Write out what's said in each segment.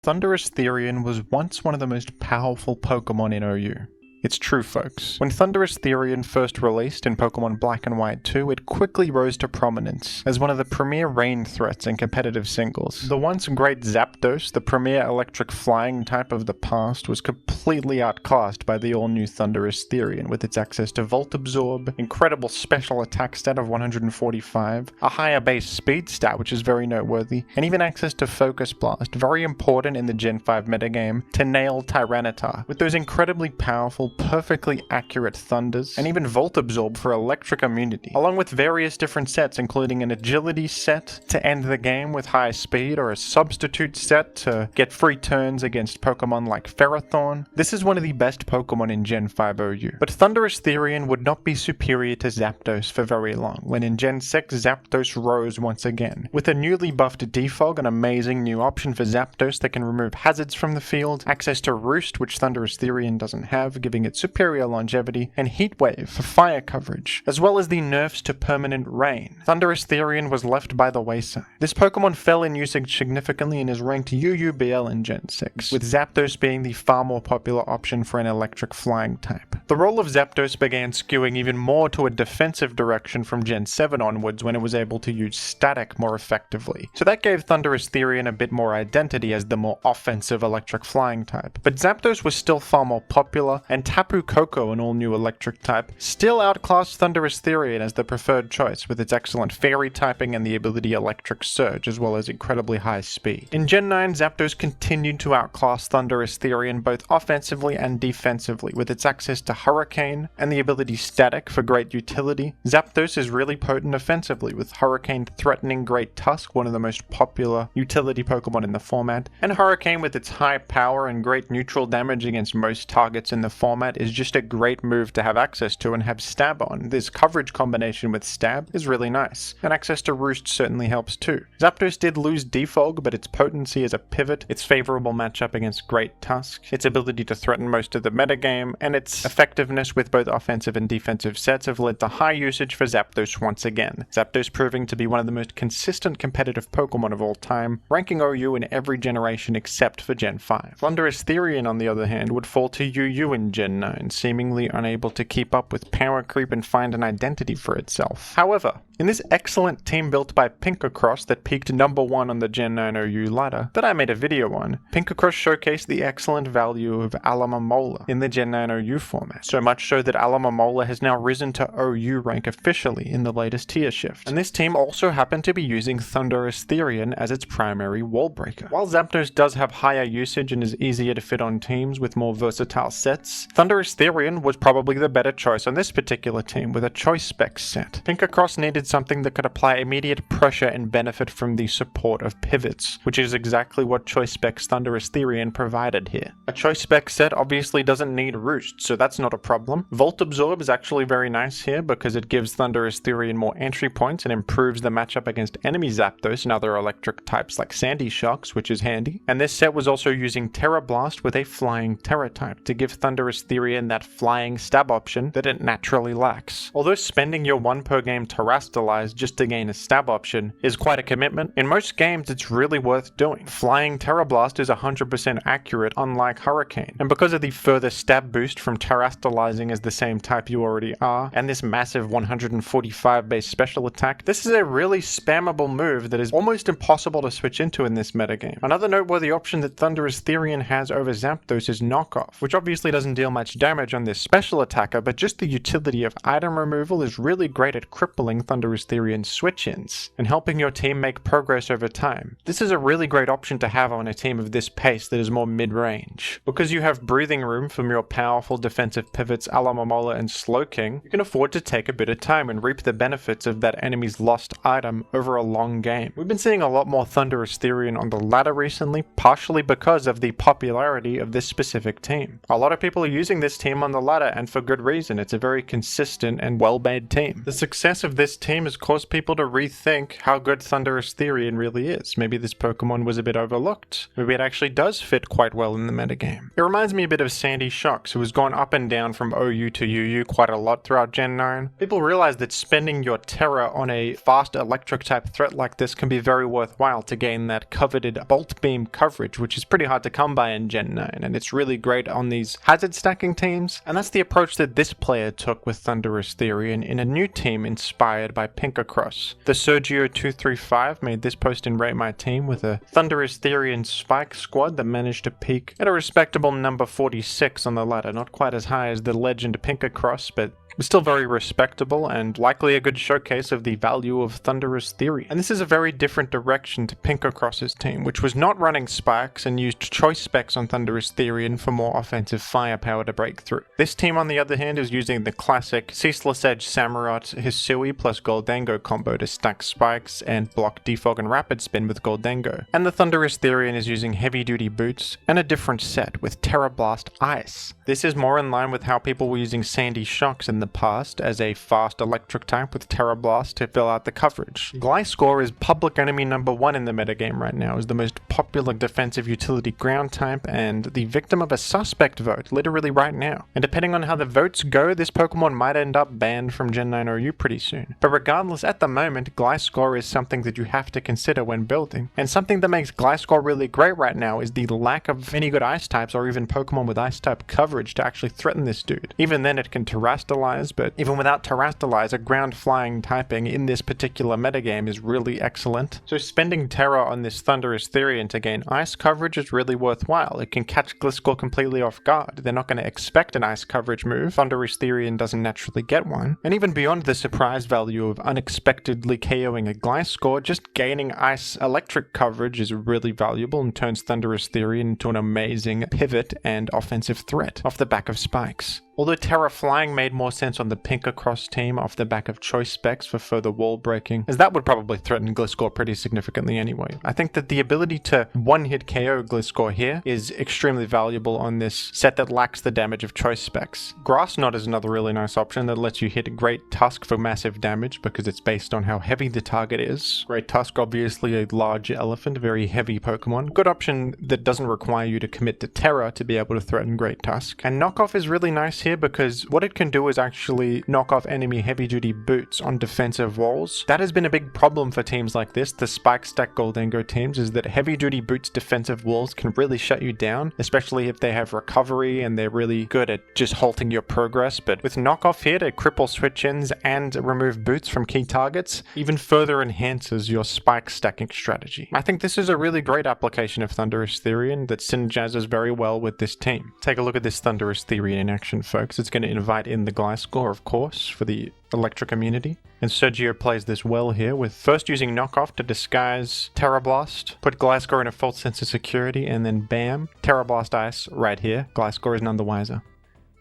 Thundurus-Therian was once one of the most powerful Pokemon in OU. It's true, folks. When Thundurus-Therian first released in Pokemon Black and White 2, it quickly rose to prominence as one of the premier rain threats in competitive singles. The once great Zapdos, the premier electric flying type of the past, was completely outclassed by the all-new Thundurus-Therian with its access to Volt Absorb, incredible special attack stat of 145, a higher base speed stat which is very noteworthy, and even access to Focus Blast, very important in the Gen 5 metagame, to nail Tyranitar, with those incredibly powerful, perfectly accurate thunders, and even Volt Absorb for electric immunity, along with various different sets including an agility set to end the game with high speed, or a substitute set to get free turns against Pokemon like Ferrothorn. This is one of the best Pokemon in Gen 5 OU. But Thundurus-Therian would not be superior to Zapdos for very long, when in Gen 6 Zapdos rose once again. With a newly buffed Defog, an amazing new option for Zapdos that can remove hazards from the field, access to Roost, which Thundurus-Therian doesn't have, giving it superior longevity, and Heat Wave for fire coverage, as well as the nerfs to permanent rain. Thundurus-Therian was left by the wayside. This Pokemon fell in usage significantly and is ranked UUBL in Gen 6, with Zapdos being the far more popular option for an electric flying type. The role of Zapdos began skewing even more to a defensive direction from Gen 7 onwards when it was able to use static more effectively. So that gave Thundurus-Therian a bit more identity as the more offensive electric flying type. But Zapdos was still far more popular, and Tapu Koko, an all-new electric type, still outclassed Thundurus-Therian as the preferred choice with its excellent fairy typing and the ability Electric Surge, as well as incredibly high speed. In Gen 9, Zapdos continued to outclass Thundurus-Therian both offensively and defensively, with its access to Hurricane and the ability Static for great utility. Zapdos is really potent offensively, with Hurricane threatening Great Tusk, one of the most popular utility Pokemon in the format, and Hurricane with its high power and great neutral damage against most targets in the format is just a great move to have access to and have Stab on. This coverage combination with Stab is really nice, and access to Roost certainly helps too. Zapdos did lose Defog, but its potency as a pivot, its favorable matchup against Great Tusk, its ability to threaten most of the metagame, and its effectiveness with both offensive and defensive sets have led to high usage for Zapdos once again. Zapdos proving to be one of the most consistent competitive Pokemon of all time, ranking OU in every generation except for Gen 5. Thundurus-Therian, on the other hand, would fall to UU in Gen 9, seemingly unable to keep up with power creep and find an identity for itself. However, in this excellent team built by Pinkacross that peaked #1 on the Gen 9 OU ladder that I made a video on, Pinkacross showcased the excellent value of Alomomola in the Gen 9 OU format, so much so that Alomomola has now risen to OU rank officially in the latest tier shift. And this team also happened to be using Thundurus-Therian as its primary wall breaker. While Zapdos does have higher usage and is easier to fit on teams with more versatile sets, Thundurus-Therian was probably the better choice on this particular team with a choice spec set. Pinkacross needed something that could apply immediate pressure and benefit from the support of pivots, which is exactly what choice specs Thundurus-Therian provided here. A choice spec set obviously doesn't need Roost, so that's not a problem. Volt Absorb is actually very nice here because it gives Thundurus-Therian more entry points and improves the matchup against enemy Zapdos and other electric types like Sandy Shocks, which is handy. And this set was also using Tera Blast with a flying Tera type to give Thundurus-Therian that flying stab option that it naturally lacks. Although spending your 1 per game Terastallized just to gain a stab option is quite a commitment, in most games it's really worth doing. Flying Tera Blast is 100% accurate, unlike Hurricane, and because of the further stab boost from Terastallizing as the same type you already are, and this massive 145 base special attack, this is a really spammable move that is almost impossible to switch into in this metagame. Another noteworthy option that Thundurus-Therian has over Zapdos is Knockoff, which obviously doesn't deal much damage on this special attacker, but just the utility of item removal is really great at crippling Thundurus-Therian's switch-ins and helping your team make progress over time. This is a really great option to have on a team of this pace that is more mid-range. Because you have breathing room from your powerful defensive pivots Alomomola and Slowking, you can afford to take a bit of time and reap the benefits of that enemy's lost item over a long game. We've been seeing a lot more Thundurus-Therian on the ladder recently, partially because of the popularity of this specific team. A lot of people are using this team on the ladder, and for good reason. It's a very consistent and well-made team. The success of this team team has caused people to rethink how good Thundurus-Therian really is. Maybe this Pokemon was a bit overlooked. Maybe it actually does fit quite well in the metagame. It reminds me a bit of Sandy Shocks, who has gone up and down from OU to UU quite a lot throughout Gen 9. People realize that spending your Tera on a fast electric type threat like this can be very worthwhile to gain that coveted BoltBeam coverage, which is pretty hard to come by in Gen 9, and it's really great on these hazard stacking teams. And that's the approach that this player took with Thundurus-Therian in a new team inspired by Pinkacross. The Sergio235 made this post in Rate My Team with a Thundurus-Therian Spike squad that managed to peak at a respectable number 46 on the ladder. Not quite as high as the legend Pinkacross, but still very respectable and likely a good showcase of the value of Thundurus-Therian. And this is a very different direction to Pinkacross's team, which was not running spikes and used choice specs on Thundurus-Therian for more offensive firepower to break through. This team, on the other hand, is using the classic Ceaseless Edge Samurott Hisui plus Gholdengo combo to stack spikes and block Defog and Rapid Spin with Gholdengo. And the Thundurus-Therian is using heavy duty boots and a different set with Tera Blast Ice. This is more in line with how people were using Sandy Shocks in the past as a fast electric type with Tera Blast to fill out the coverage. Gliscor is public enemy number 1 in the metagame right now, is the most popular defensive utility ground type and the victim of a suspect vote literally right now. And depending on how the votes go, this Pokemon might end up banned from Gen 9 OU pretty soon. But regardless, at the moment, Gliscor is something that you have to consider when building. And something that makes Gliscor really great right now is the lack of any good ice types or even Pokemon with ice type coverage to actually threaten this dude. Even then it can terrestrialize, but even without terrestrialize, a ground flying typing in this particular metagame is really excellent. So spending Tera on this Thundurus-Therian to gain ice coverage is really worthwhile. It can catch Gliscor completely off guard. They're not going to expect an ice coverage move. Thundurus-Therian doesn't naturally get one. And even beyond the surprise value of unexpectedly KOing a Gliscor, just gaining ice electric coverage is really valuable and turns Thundurus-Therian into an amazing pivot and offensive threat off the back of spikes. Although Tera Flying made more sense on the Pinkacross team off the back of choice specs for further wall breaking, as that would probably threaten Gliscor pretty significantly anyway. I think that the ability to one-hit KO Gliscor here is extremely valuable on this set that lacks the damage of choice specs. Grass Knot is another really nice option that lets you hit Great Tusk for massive damage because it's based on how heavy the target is. Great Tusk, obviously a large elephant, very heavy Pokemon. Good option that doesn't require you to commit to Tera to be able to threaten Great Tusk. And Knockoff is really nice here because what it can do is actually knock off enemy heavy-duty boots on defensive walls. That has been a big problem for teams like this, the Spike Stack Gholdengo teams, is that heavy-duty boots defensive walls can really shut you down, especially if they have recovery and they're really good at just halting your progress. But with Knockoff here to cripple switch-ins and remove boots from key targets, even further enhances your spike stacking strategy. I think this is a really great application of Thundurus-Therian that synergizes very well with this team. Take a look at this Thundurus-Therian in action, folks. It's going to invite in the Gliscor, of course, for the electric immunity. And Sergio plays this well here with first using Knockoff to disguise Tera Blast, put Gliscor in a false sense of security, and then bam, Tera Blast Ice right here. Gliscor is none the wiser.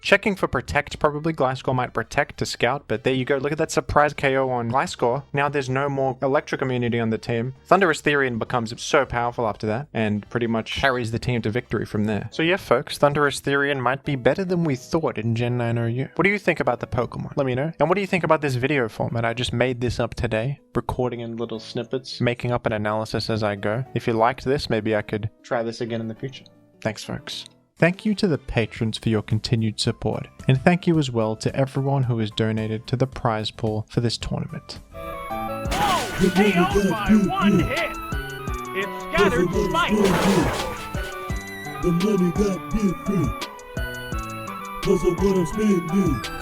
Checking for Protect, probably Gliscor might Protect to scout, but there you go, look at that surprise KO on Gliscor. Now there's no more electric immunity on the team. Thundurus-Therian becomes so powerful after that, and pretty much carries the team to victory from there. So yeah folks, Thundurus-Therian might be better than we thought in Gen 9 OU. What do you think about the Pokemon? Let me know. And what do you think about this video format? I just made this up today, recording in little snippets, making up an analysis as I go. If you liked this, maybe I could try this again in the future. Thanks folks. Thank you to the patrons for your continued support, and thank you as well to everyone who has donated to the prize pool for this tournament. Oh, KO by one hit! It scattered Spike! The money got different, cause of what I'm spending.